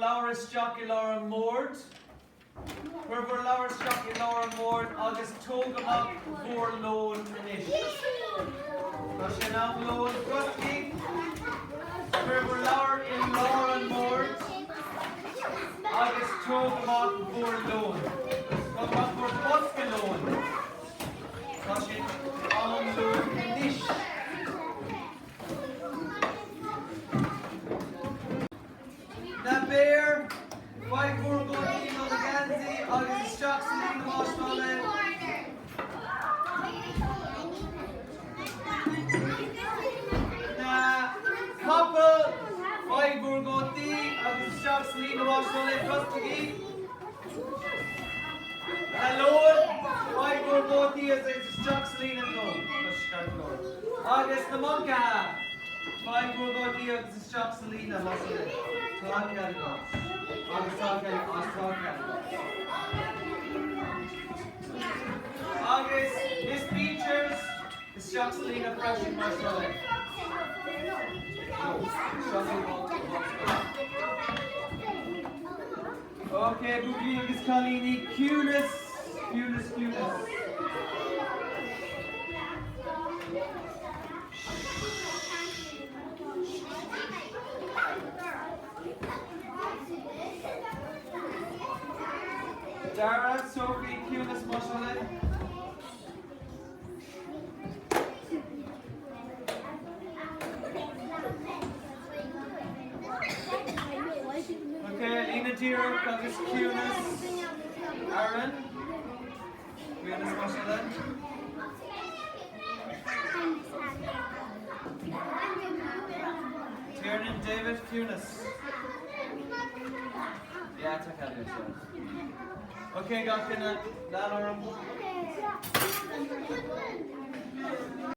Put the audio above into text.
Bainstíocht Ranga. Where Bainstíocht Ranga agus tógamach bhórlón inis. Tá sé ná lón brusci. Where in Lauren agus tógamach bhórlón. Tógamach bhór boscalón. Tá sé an lón inis. Na bear, vai gurgóí nó na gansaí agus isteach sa líon máistáile. Na couple, vai gurgóí agus isteach sa líon máistáile prostaí. Na lór, vai gurgóí agus isteach sa líon lór. Agus na moncaha, vai gurgóí agus isteach sa líon máistáile. August, Miss Beechers, the Shuxlina Pressure Marshall. Okay, Boogie is Kalini, cuteness. Dara, Sophie, cuteness, mashallah. Okay, Lena Tiro, Douglas, cuteness. Aaron, cuteness, mashallah. Tiernan, David, cuteness. Yeah, I took out of yourself. Okay, got that arm.